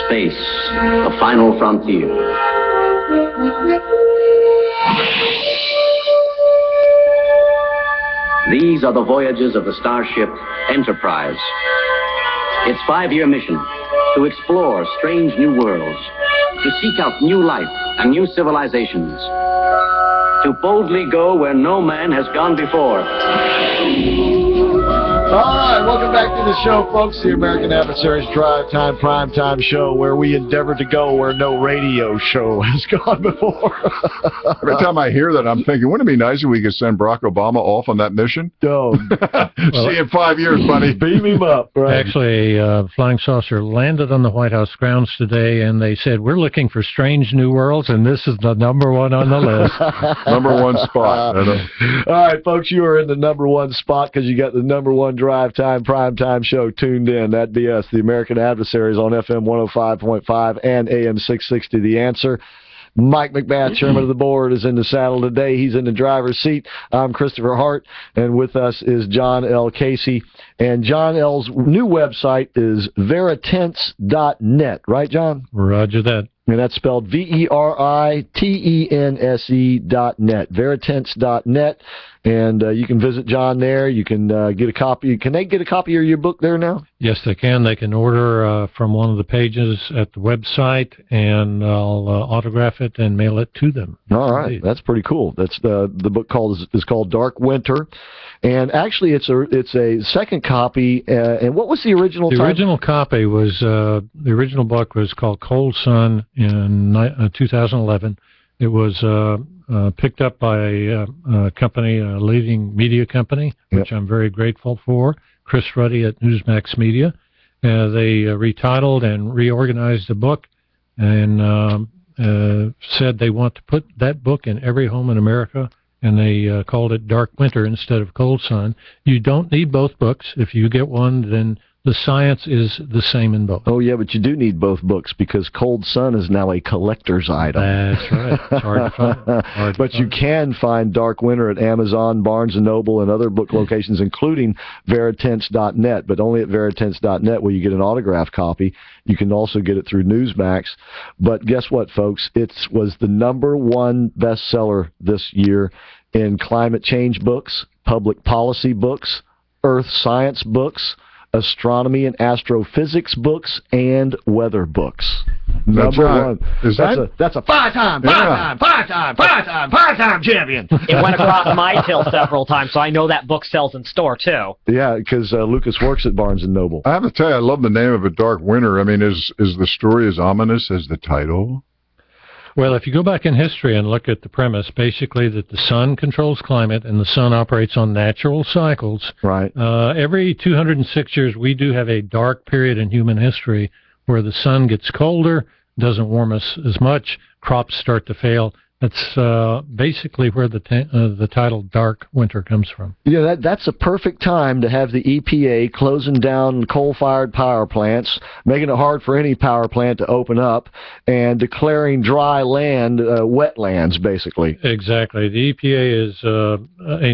Space, the final frontier. These are the voyages of the starship Enterprise. Its 5-year mission, to explore strange new worlds, to seek out new life and new civilizations, to boldly go where no man has gone before. All right, welcome back to the show, folks. The American Adversaries Drive Time Primetime Show, where we endeavor to go where no radio show has gone before. Every time I hear that, I'm thinking, wouldn't it be nice if we could send Barack Obama off on that mission? Oh. See you in 5 years, buddy. Beam him up. Right. Actually, flying saucer landed on the White House grounds today, and they said, we're looking for strange new worlds, and this is the #1 on the list. #1 spot. All right, folks, you are in the #1 spot because you got the #1 Drive Time Primetime Show tuned in. That'd be us, the American Adversaries, on FM 105.5 and AM 660. The Answer. Mike McBath, chairman of the board, is in the saddle today. He's in the driver's seat. I'm Christopher Hart, and with us is John L. Casey. And John L.'s new website is veritense.net. Right, John? Roger that. And that's spelled VERITENSE.net, veritense.net. And you can visit John there. You can get a copy. Can they get a copy of your book there now? Yes, they can. They can order from one of the pages at the website, and I'll autograph it and mail it to them. All right, indeed. That's pretty cool. That's the book is called Dark Winter, and actually it's a second copy. And what was the original title? The original copy was the original book was called Cold Sun in 2011. It was picked up by a company, a leading media company, which I'm very grateful for, Chris Ruddy at Newsmax Media. They retitled and reorganized the book and said they want to put that book in every home in America, and they called it Dark Winter instead of Cold Sun. You don't need both books. If you get one, then the science is the same in both. Oh, yeah, but you do need both books because Cold Sun is now a collector's item. That's right. It's hard to find. But you can find Dark Winter at Amazon, Barnes & Noble, and other book locations, including veritense.net, but only at veritense.net will you get an autographed copy. You can also get it through Newsmax. But guess what, folks? It was the #1 bestseller this year in climate change books, public policy books, earth science books, astronomy and astrophysics books, and weather books. #1. That's a five-time champion. It went across my till several times, so I know that book sells in store, too. Yeah, because Lucas works at Barnes & Noble. I have to tell you, I love the name of it, Dark Winter. I mean, is the story as ominous as the title? Well, if you go back in history and look at the premise, basically that the sun controls climate and the sun operates on natural cycles. Right. Every 206 years, we do have a dark period in human history where the sun gets colder, doesn't warm us as much, crops start to fail. That's basically where the title Dark Winter comes from. Yeah, that's a perfect time to have the EPA closing down coal-fired power plants, making it hard for any power plant to open up, and declaring dry land wetlands, basically. Exactly. The EPA is a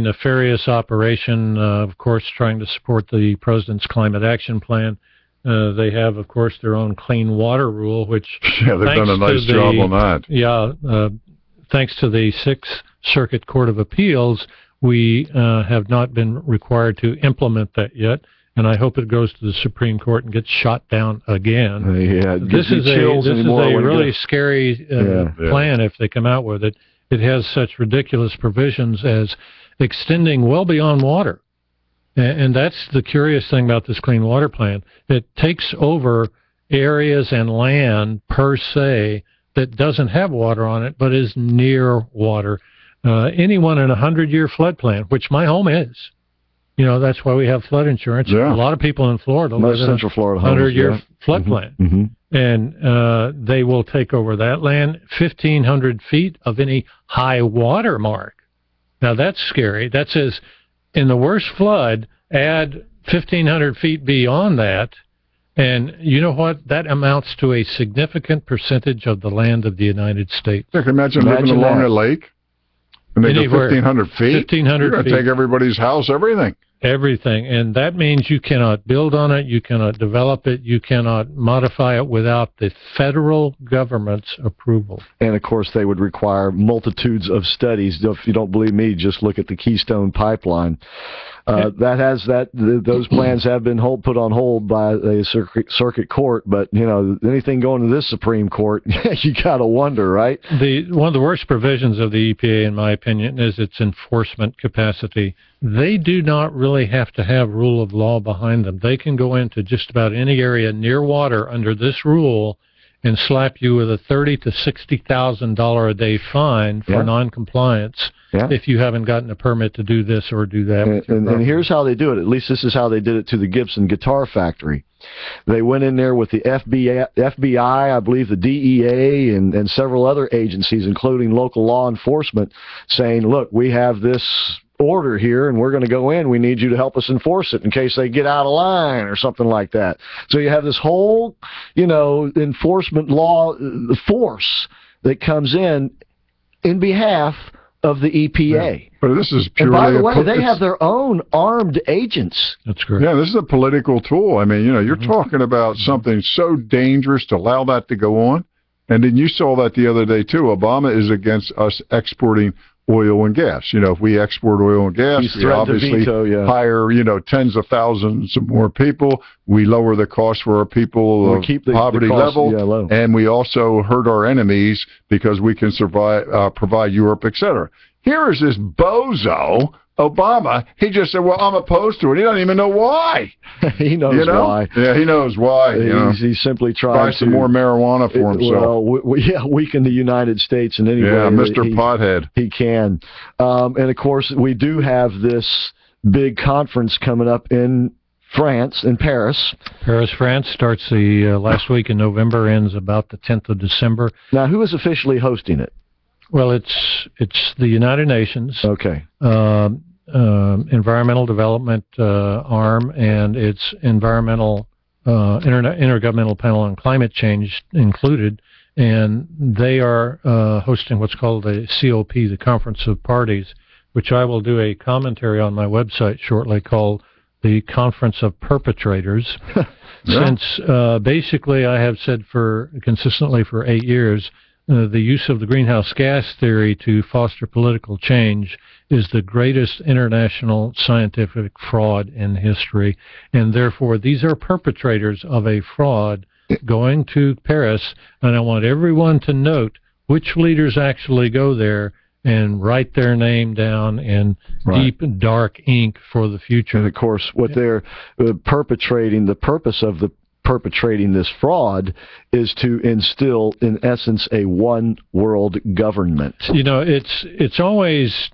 nefarious operation, of course, trying to support the President's Climate Action Plan. They have, of course, their own clean water rule, which... Yeah, they've done a nice job on that. Yeah, thanks to the Sixth Circuit Court of Appeals, we have not been required to implement that yet, and I hope it goes to the Supreme Court and gets shot down again. Yeah, this is a really scary plan if they come out with it. It has such ridiculous provisions as extending well beyond water. And that's the curious thing about this clean water plan. It takes over areas and land, per se, that doesn't have water on it, but is near water. Anyone in a 100-year flood plan, which my home is, you know, that's why we have flood insurance. Yeah. A lot of people in Florida live in a 100-year flood plan. Mm-hmm. And they will take over that land, 1,500 feet of any high water mark. Now, that's scary. That says, in the worst flood, add 1,500 feet beyond that, and you know what? That amounts to a significant percentage of the land of the United States. I can imagine living along a lake, and they go 1,500 feet. 1,500 You're going to take everybody's house, everything. Everything. And that means you cannot build on it, you cannot develop it, you cannot modify it without the federal government's approval. And, of course, they would require multitudes of studies. If you don't believe me, just look at the Keystone Pipeline. Those plans have been put on hold by the circuit court, but, you know, anything going to this Supreme Court, you got to wonder, right? One of the worst provisions of the EPA, in my opinion, is its enforcement capacity. They do not really have to have rule of law behind them. They can go into just about any area near water under this rule and slap you with a $30,000 to $60,000 a day fine for noncompliance if you haven't gotten a permit to do this or do that. And here's how they do it. At least this is how they did it to the Gibson Guitar Factory. They went in there with the FBI, I believe the DEA, and several other agencies, including local law enforcement, saying, look, we have this order here, and we're going to go in. We need you to help us enforce it in case they get out of line or something like that. So you have this whole, you know, enforcement law force that comes in behalf of the EPA. Yeah. But this is purely... And by the way, they have their own armed agents. That's correct. Yeah, this is a political tool. I mean, you know, you're talking about something so dangerous to allow that to go on. And then you saw that the other day, too. Obama is against us exporting oil and gas. You know, if we export oil and gas, we obviously hire, you know, tens of thousands of more people. We lower the cost for our people of poverty level, and we also hurt our enemies because we can provide Europe, etc. Here is this bozo, Obama. He just said, well, I'm opposed to it. He doesn't even know why. He knows why. Yeah, he knows why. He's simply trying buy some more marijuana for himself. Well, weaken the United States in any way. Yeah, Mr. Pothead. He can. And, of course, we do have this big conference coming up in France, in Paris. Paris, France starts the last week in November, ends about the 10th of December. Now, who is officially hosting it? Well, it's the United Nations. Okay. Environmental development arm, and its environmental intergovernmental panel on climate change included, and they are hosting what's called the COP, the Conference of Parties, which I will do a commentary on my website shortly called the Conference of Perpetrators. Since basically I have said consistently for 8 years, the use of the greenhouse gas theory to foster political change is the greatest international scientific fraud in history, and therefore these are perpetrators of a fraud going to Paris, and I want everyone to note which leaders actually go there and write their name down in deep, dark ink for the future. And, of course, what they're perpetrating, the purpose of perpetrating this fraud is to instill, in essence, a one-world government. You know, it's always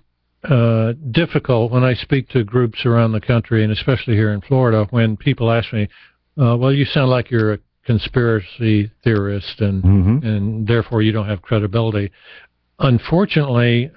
difficult when I speak to groups around the country, and especially here in Florida, when people ask me, well, you sound like you're a conspiracy theorist, and therefore you don't have credibility. Unfortunately,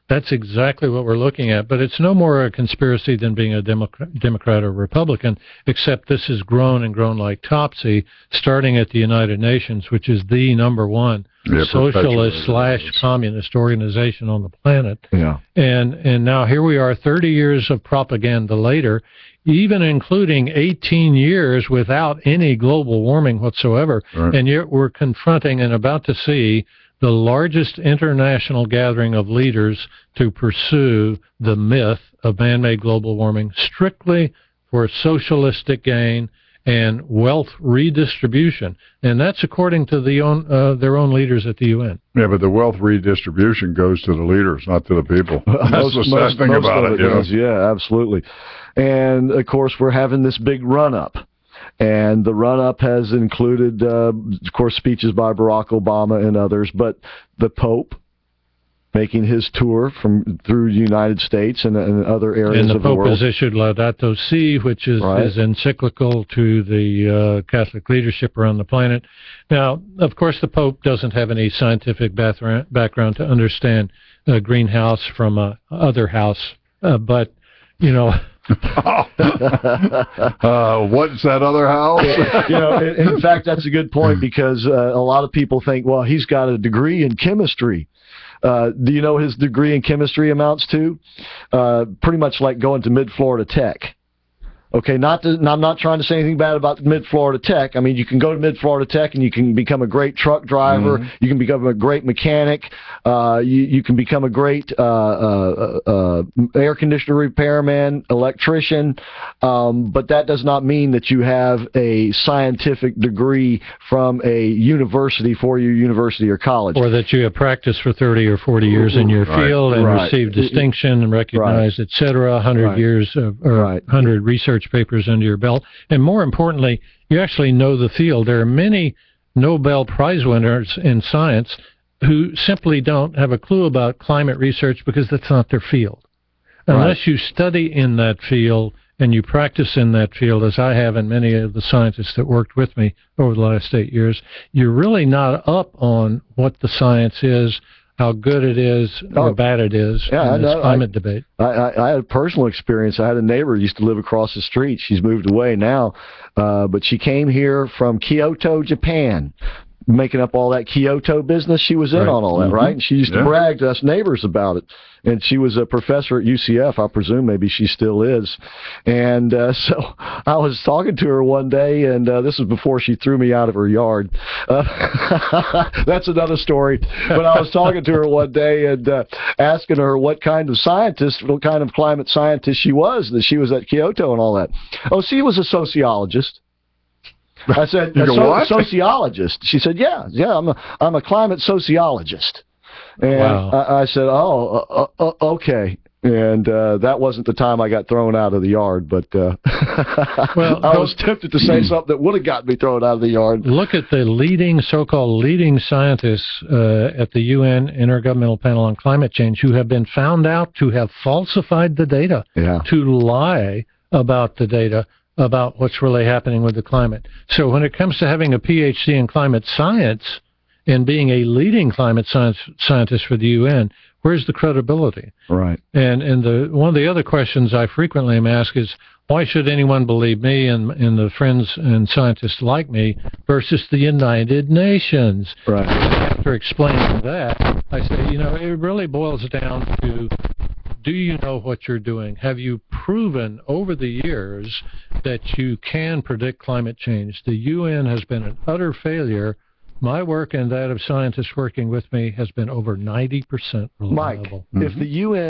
that's exactly what we're looking at, but it's no more a conspiracy than being a Democrat or Republican, except this has grown and grown like Topsy, starting at the United Nations, which is the #1 socialist/communist organization on the planet. Yeah. And now here we are 30 years of propaganda later, even including 18 years without any global warming whatsoever, and yet we're confronting and about to see the largest international gathering of leaders to pursue the myth of man-made global warming strictly for socialistic gain and wealth redistribution. And that's according to their own leaders at the UN. Yeah, but the wealth redistribution goes to the leaders, not to the people. That's the sad thing about it. Yeah, absolutely. And, of course, we're having this big run-up. And the run-up has included, of course, speeches by Barack Obama and others, but the Pope making his tour through the United States and other areas of the world. And the Pope has issued Laudato Si, which is encyclical to the Catholic leadership around the planet. Now, of course, the Pope doesn't have any scientific background to understand greenhouse from other house, but, you know... What's that other house? In fact, that's a good point, because a lot of people think, well, he's got a degree in chemistry. Do you know what his degree in chemistry amounts to? Pretty much like going to Mid-Florida Tech. Okay, I'm not trying to say anything bad about Mid-Florida Tech. I mean, you can go to Mid-Florida Tech and you can become a great truck driver. Mm-hmm. You can become a great mechanic. You can become a great air conditioner repairman, electrician. But that does not mean that you have a scientific degree from a university, four-year university or college. Or that you have practiced for 30 or 40 years in your field and received distinction and recognized, et cetera, 100 years of, or 100 research papers under your belt, and more importantly, you actually know the field. There are many Nobel Prize winners in science who simply don't have a clue about climate research because that's not their field. Unless you study in that field and you practice in that field, as I have and many of the scientists that worked with me over the last 8 years, you're really not up on what the science is, how good it is or bad it is in this climate debate. I had a personal experience. I had a neighbor who used to live across the street. She's moved away now, but she came here from Kyoto, Japan, making up all that Kyoto business. She was in on all that, right? And she used to brag to us neighbors about it. And she was a professor at UCF. I presume maybe she still is. And so I was talking to her one day, and this was before she threw me out of her yard. That's another story. But I was talking to her one day and asking her what kind of scientist, what kind of climate scientist she was, that she was at Kyoto and all that. Oh, she was a sociologist. I said, sociologist. She said, yeah, I'm a climate sociologist. And I said, okay. And that wasn't the time I got thrown out of the yard, but well, I was tempted to say something that would have gotten me thrown out of the yard. Look at the leading, so-called leading scientists at the UN Intergovernmental Panel on Climate Change who have been found out to have falsified the data, to lie about the data, about what's really happening with the climate. So when it comes to having a PhD in climate science and being a leading climate scientist for the UN, where's the credibility? Right. And one of the other questions I frequently am asked is, why should anyone believe me and the friends and scientists like me versus the United Nations? Right. After explaining that, I say, it really boils down to, do you know what you're doing? Have you proven over the years that you can predict climate change? The UN has been an utter failure. My work and that of scientists working with me has been over 90% reliable. Mike, if the UN